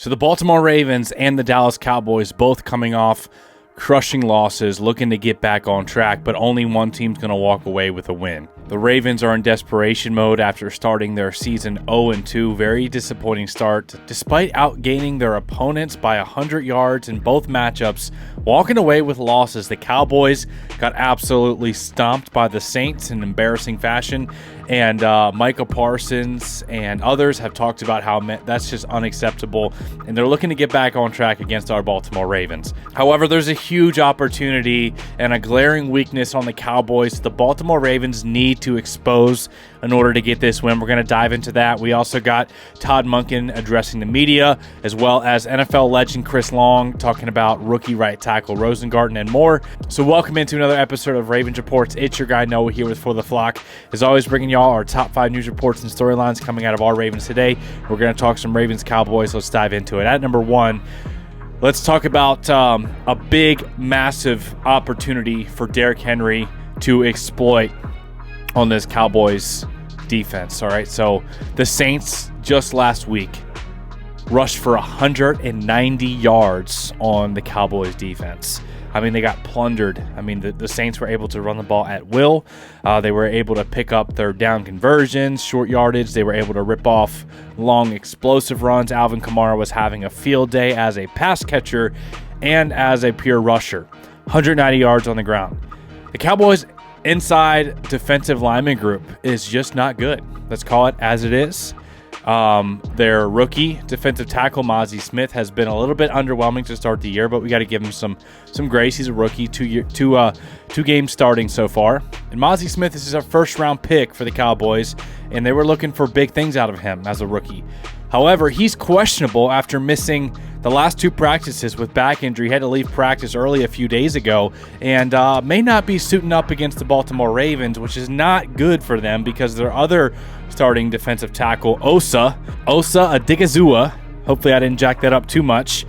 So the Baltimore Ravens and the Dallas Cowboys both coming off crushing losses, looking to get back on track, but only one team's going to walk away with a win. The Ravens are in desperation mode after starting their season 0-2. Very disappointing start. Despite outgaining their opponents by 100 yards in both matchups, walking away with losses, the Cowboys got absolutely stomped by the Saints in embarrassing fashion. And Micah Parsons and others have talked about how that's just unacceptable, and they're looking to get back on track against our Baltimore Ravens. However, there's a huge opportunity and a glaring weakness on the Cowboys the Baltimore Ravens need to expose in order to get this win. We're going to dive into that. We also got Todd Monken addressing the media, as well as NFL legend Chris Long talking about rookie right tackle Rosengard and more. So welcome into another episode of Ravens Reports. It's your guy Noah here with For the Flock. As always, bringing y'all our top 5 news reports and storylines coming out of our Ravens today. We're going to talk some Ravens Cowboys. Let's dive into it. At number 1, let's talk about a big, massive opportunity for Derrick Henry to exploit on this Cowboys defense. All right, so the Saints just last week rushed for 190 yards on the Cowboys defense. I mean, they got plundered. I mean, the Saints were able to run the ball at will. They were able to pick up their down conversions, short yardage. They were able to rip off long, explosive runs. Alvin Kamara was having a field day as a pass catcher and as a pure rusher. 190 yards on the ground. The Cowboys' inside defensive lineman group is just not good. Let's call it as it is. Their rookie defensive tackle Mazi Smith has been a little bit underwhelming to start the year, but we got to give him some grace. He's a rookie, two games starting so far. And Mazi Smith is a first-round pick for the Cowboys, and they were looking for big things out of him as a rookie. However, he's questionable after missing the last 2 practices with back injury. He had to leave practice early a few days ago and may not be suiting up against the Baltimore Ravens, which is not good for them because their other starting defensive tackle, Osa Odighizuwa, hopefully I didn't jack that up too much,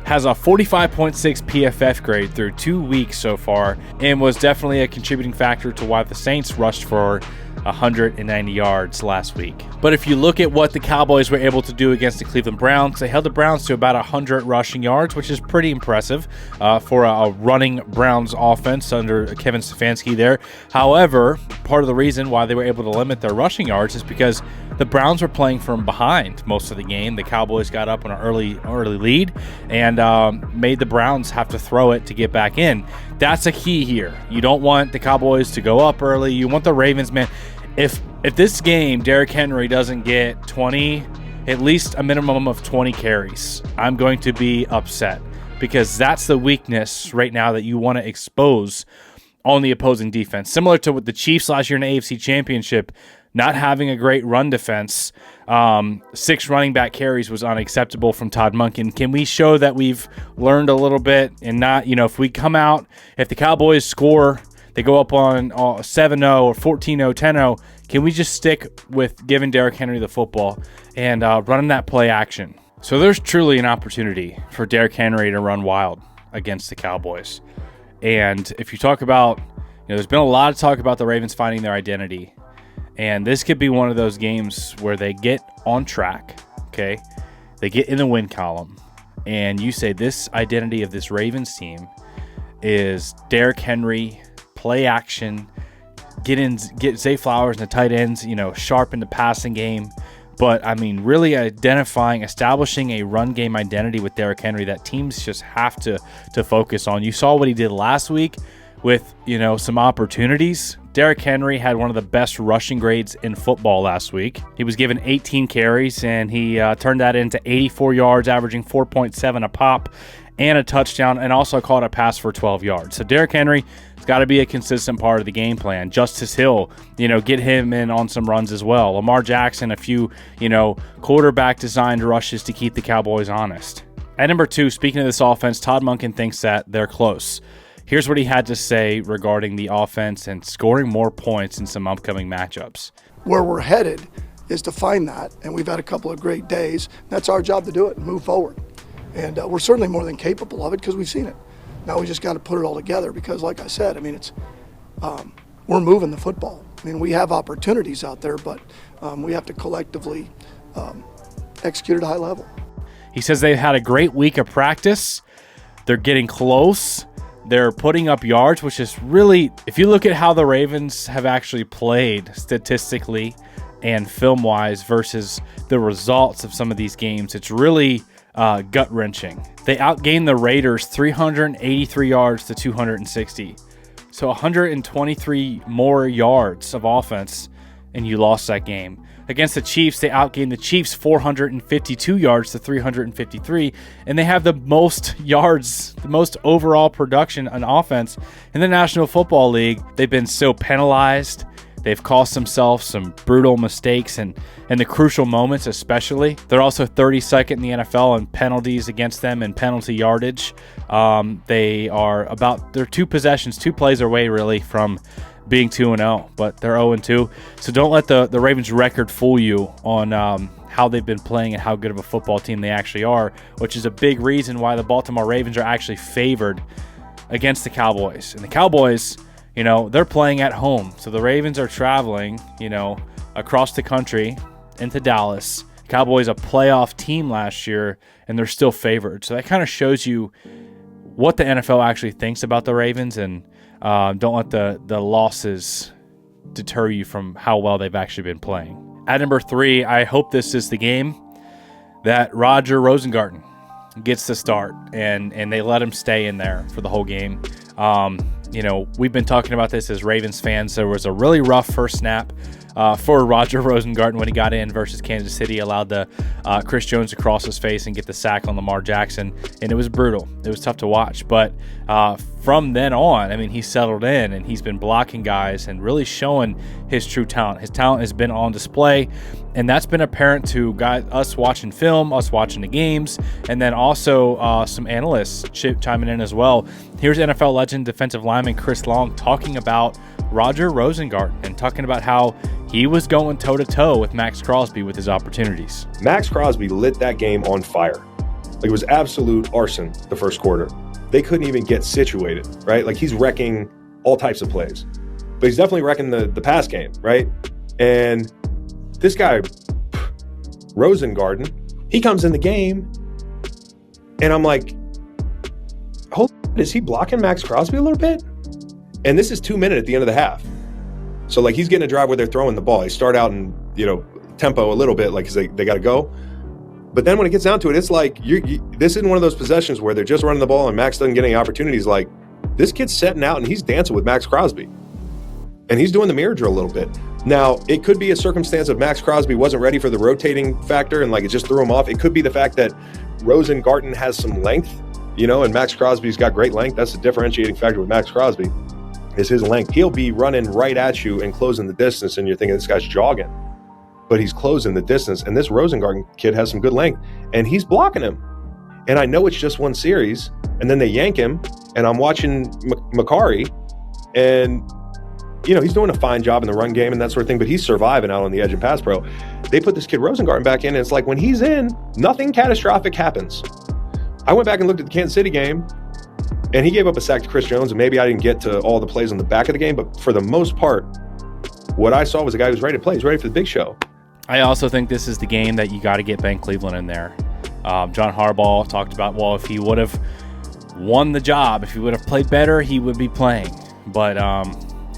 has a 45.6 PFF grade through 2 weeks so far and was definitely a contributing factor to why the Saints rushed for 190 yards last week. But if you look at what the Cowboys were able to do against the Cleveland Browns, they held the Browns to about 100 rushing yards, which is pretty impressive for a running Browns offense under Kevin Stefanski there. However, part of the reason why they were able to limit their rushing yards is because the Browns were playing from behind most of the game. The Cowboys got up on an early lead and made the Browns have to throw it to get back in. That's a key here. You don't want the Cowboys to go up early. You want the Ravens, man. If this game, Derrick Henry doesn't get at least a minimum of 20 carries, I'm going to be upset because that's the weakness right now that you want to expose on the opposing defense. Similar to what the Chiefs last year in the AFC Championship, not having a great run defense. 6 running back carries was unacceptable from Todd Monken. Can we show that we've learned a little bit and not, if we come out, if the Cowboys score, they go up on 7-0 or 14-0, 10-0, can we just stick with giving Derrick Henry the football and running that play action? So there's truly an opportunity for Derrick Henry to run wild against the Cowboys. And if you talk about, there's been a lot of talk about the Ravens finding their identity. And this could be one of those games where they get on track, okay? They get in the win column. And you say this identity of this Ravens team is Derrick Henry, play action, get Zay Flowers and the tight ends, sharpen the passing game. But, really establishing a run game identity with Derrick Henry that teams just have to focus on. You saw what he did last week with, some opportunities. Derrick Henry had one of the best rushing grades in football last week. He was given 18 carries, and he turned that into 84 yards, averaging 4.7 a pop, and a touchdown, and also caught a pass for 12 yards. So Derrick Henry has got to be a consistent part of the game plan. Justice Hill, get him in on some runs as well. Lamar Jackson, a few, quarterback-designed rushes to keep the Cowboys honest. At number 2, speaking of this offense, Todd Monken thinks that they're close. Here's what he had to say regarding the offense and scoring more points in some upcoming matchups. Where we're headed is to find that, and we've had a couple of great days. That's our job to do it and move forward. And we're certainly more than capable of it because we've seen it. Now we just got to put it all together because, like I said, it's we're moving the football. We have opportunities out there, but we have to collectively execute at a high level. He says they've had a great week of practice. They're getting close. They're putting up yards, which is really, if you look at how the Ravens have actually played statistically and film-wise versus the results of some of these games, it's really gut-wrenching. They outgained the Raiders 383 yards to 260. So 123 more yards of offense, and you lost that game. Against the Chiefs, they outgained the Chiefs 452 yards to 353, and they have the most yards, the most overall production on offense in the National Football League. They've been so penalized. They've cost themselves some brutal mistakes and the crucial moments especially. They're also 32nd in the NFL in penalties against them and penalty yardage. They're 2 possessions, 2 plays away really from being 2-0, but they're 0-2. So don't let the Ravens record fool you on how they've been playing and how good of a football team they actually are, which is a big reason why the Baltimore Ravens are actually favored against the Cowboys. And the Cowboys, they're playing at home. So the Ravens are traveling, across the country into Dallas. The Cowboys a playoff team last year, and they're still favored. So that kind of shows you what the NFL actually thinks about the Ravens, and don't let the losses deter you from how well they've actually been playing. At number 3, I hope this is the game that Roger Rosengard gets the start, and they let him stay in there for the whole game. We've been talking about this as Ravens fans. There was a really rough first snap for Roger Rosengard when he got in versus Kansas City, allowed the Chris Jones to cross his face and get the sack on Lamar Jackson, and it was brutal. It was tough to watch, but from then on, he settled in, and he's been blocking guys and really showing his true talent. His talent has been on display, and that's been apparent to us watching film, us watching the games, and then also some analysts chiming in as well. Here's NFL legend defensive lineman Chris Long talking about Roger Rosengard and talking about how he was going toe-to-toe with Max Crosby with his opportunities. Max Crosby lit that game on fire. It was absolute arson the first quarter. They couldn't even get situated, right? He's wrecking all types of plays. But he's definitely wrecking the pass game, right? And this guy, Rosengard, he comes in the game, and I'm like, is he blocking Max Crosby a little bit? And this is 2 minutes at the end of the half. So, he's getting a drive where they're throwing the ball. They start out in, tempo a little bit, because they got to go. But then when it gets down to it, it's this isn't one of those possessions where they're just running the ball and Max doesn't get any opportunities. This kid's setting out and he's dancing with Max Crosby. And he's doing the mirror drill a little bit. Now, it could be a circumstance of Max Crosby wasn't ready for the rotating factor and it just threw him off. It could be the fact that Rosengard has some length, and Max Crosby's got great length. That's the differentiating factor with Max Crosby, is his length. He'll be running right at you and closing the distance, and you're thinking this guy's jogging. But he's closing the distance, and this Rosengard kid has some good length, and he's blocking him. And I know it's just one series, and then they yank him, and I'm watching Macari, and he's doing a fine job in the run game and that sort of thing, but he's surviving out on the edge in pass pro. They put this kid Rosengard back in, and it's when he's in, nothing catastrophic happens. I went back and looked at the Kansas City game, and he gave up a sack to Chris Jones, and maybe I didn't get to all the plays on the back of the game, but for the most part, what I saw was a guy who's ready to play. He's ready for the big show. I also think this is the game that you got to get Ben Cleveland in there. John Harbaugh talked about, if he would have won the job, if he would have played better, he would be playing. But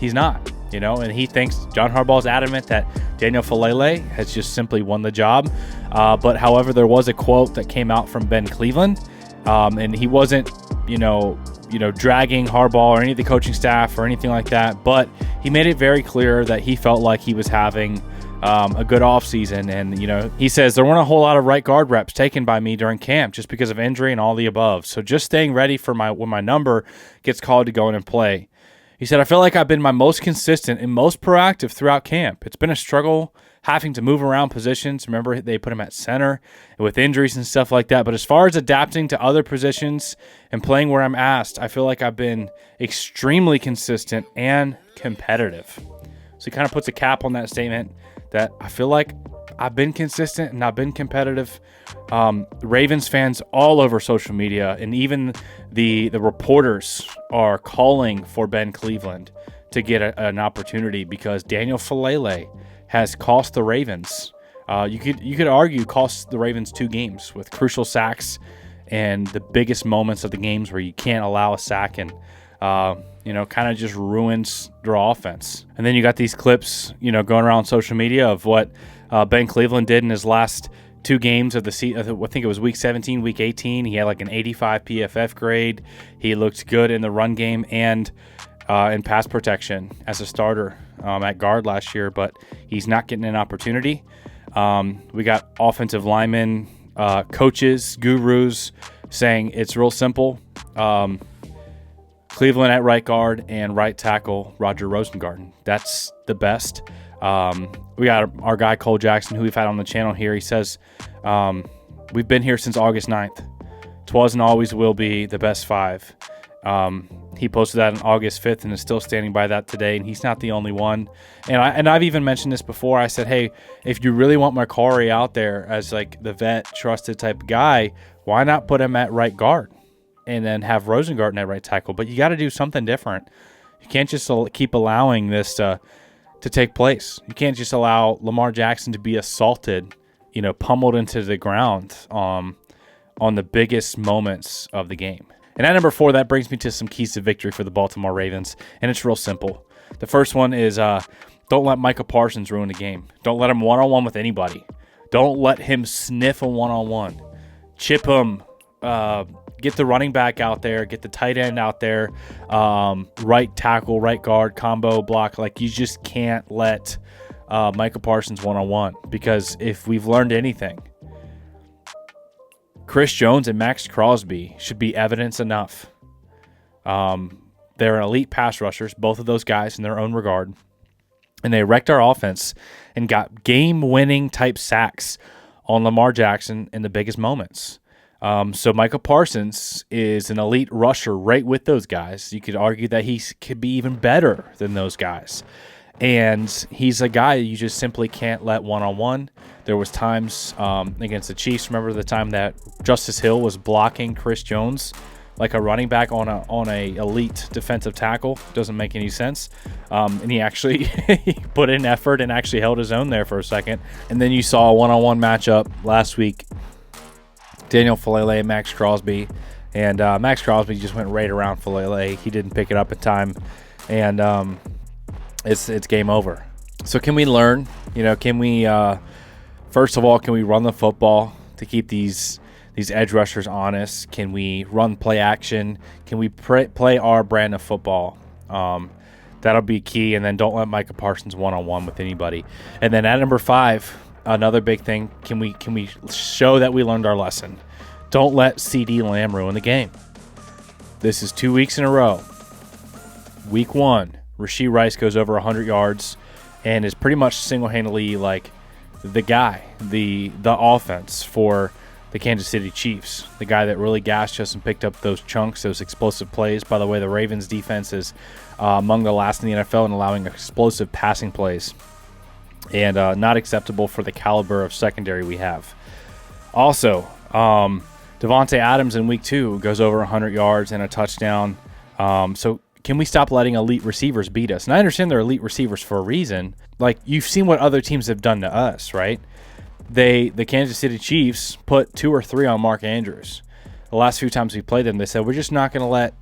he's not, and he thinks John Harbaugh's adamant that Daniel Falele has just simply won the job. But however, there was a quote that came out from Ben Cleveland, and he wasn't, dragging Harbaugh or any of the coaching staff or anything like that. But he made it very clear that he felt like he was having a good offseason. And, he says there weren't a whole lot of right guard reps taken by me during camp just because of injury and all the above. So just staying ready for when my number gets called to go in and play. He said, I feel like I've been my most consistent and most proactive throughout camp. It's been a struggle having to move around positions. Remember, they put him at center with injuries and stuff like that. But as far as adapting to other positions and playing where I'm asked, I feel like I've been extremely consistent and competitive. So he kind of puts a cap on that statement that I feel like I've been consistent and I've been competitive. Ravens fans all over social media and even the reporters are calling for Ben Cleveland to get an opportunity because Daniel Falele has cost the Ravens you could argue cost the Ravens 2 games with crucial sacks and the biggest moments of the games where you can't allow a sack and kind of just ruins their offense. And then you got these clips, going around social media of what Ben Cleveland did in his last 2 games of the season. I think it was week 17, week 18. He had like an 85 PFF grade. He looked good in the run game and in pass protection as a starter at guard last year, but he's not getting an opportunity. We got offensive linemen, coaches, gurus saying it's real simple. Cleveland at right guard and right tackle Roger Rosengard. That's the best. We got our guy Cole Jackson, who we've had on the channel here. He says, we've been here since August 9th. 'Twas and always will be the best 5. He posted that on August 5th and is still standing by that today, and he's not the only one. And I've even mentioned this before. I said, hey, if you really want Macari out there as like the vet, trusted type of guy, why not put him at right guard and then have Rosengard at right tackle? But you got to do something different. You can't just keep allowing this to take place. You can't just allow Lamar Jackson to be assaulted, pummeled into the ground on the biggest moments of the game. And at number 4, that brings me to some keys to victory for the Baltimore Ravens, and it's real simple. The first one is don't let Micah Parsons ruin the game. Don't let him one-on-one with anybody. Don't let him sniff a one-on-one. Chip him. Get the running back out there. Get the tight end out there. Right tackle, right guard, combo block. Like, you just can't let Micah Parsons one-on-one, because if we've learned anything, Chris Jones and Max Crosby should be evidence enough. They're elite pass rushers, both of those guys in their own regard. And they wrecked our offense and got game-winning type sacks on Lamar Jackson in the biggest moments. So Micah Parsons is an elite rusher right with those guys. You could argue that he could be even better than those guys. And he's a guy you just simply can't let one-on-one. There was times against the Chiefs. Remember the time that Justice Hill was blocking Chris Jones like a running back on a elite defensive tackle? Doesn't make any sense. And he actually he put in effort and actually held his own there for a second. And then you saw a one-on-one matchup last week. Daniel Falele and Max Crosby. And Max Crosby just went right around Falele. He didn't pick it up in time. And it's game over. So can we learn? Can we first of all, can we run the football to keep these edge rushers honest? Can we run play action? Can we play our brand of football? That'll be key. And then don't let Micah Parsons one-on-one with anybody. And then at number 5, another big thing, can we show that we learned our lesson? Don't let CeeDee Lamb ruin the game. This is 2 weeks in a row. Week 1, Rashee Rice goes over 100 yards and is pretty much single-handedly like the guy, the offense for the Kansas City Chiefs, the guy that really gassed us and picked up those chunks, those explosive plays. By the way, the Ravens defense is among the last in the NFL in allowing explosive passing plays, and not acceptable for the caliber of secondary we have. Also, Devontae Adams in week 2 goes over 100 yards and a touchdown. So can we stop letting elite receivers beat us? And I understand they're elite receivers for a reason. Like, you've seen what other teams have done to us, right? The Kansas City Chiefs put 2 or 3 on Mark Andrews. The last few times we played them, they said, we're just not going to let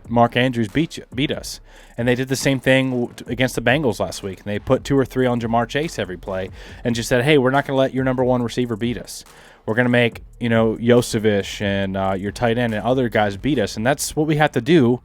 Mark Andrews beat us. And they did the same thing against the Bengals last week. And they put 2 or 3 on Jamar Chase every play and just said, hey, we're not going to let your number 1 receiver beat us. We're going to make, Yosevich and your tight end and other guys beat us. And that's what we have to do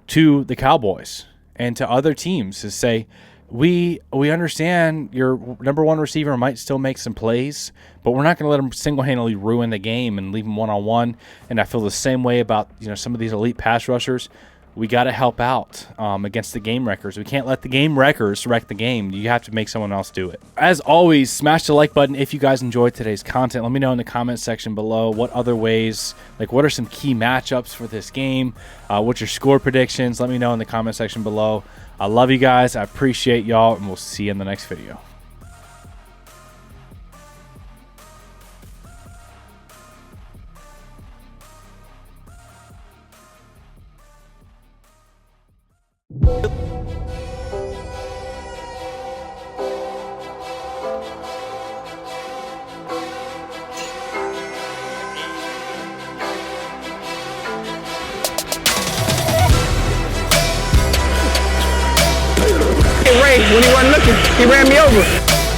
to the Cowboys and to other teams, is say, we understand your number 1 receiver might still make some plays, but we're not going to let him single-handedly ruin the game and leave him one-on-one. And I feel the same way about some of these elite pass rushers. We got to help out against the game wreckers. We can't let the game wreckers wreck the game. You have to make someone else do it. As always, smash the like button if you guys enjoyed today's content. Let me know in the comment section below what other ways, what are some key matchups for this game? What's your score predictions? Let me know in the comment section below. I love you guys. I appreciate y'all, and we'll see you in the next video. Ray when he wasn't looking. He ran me over.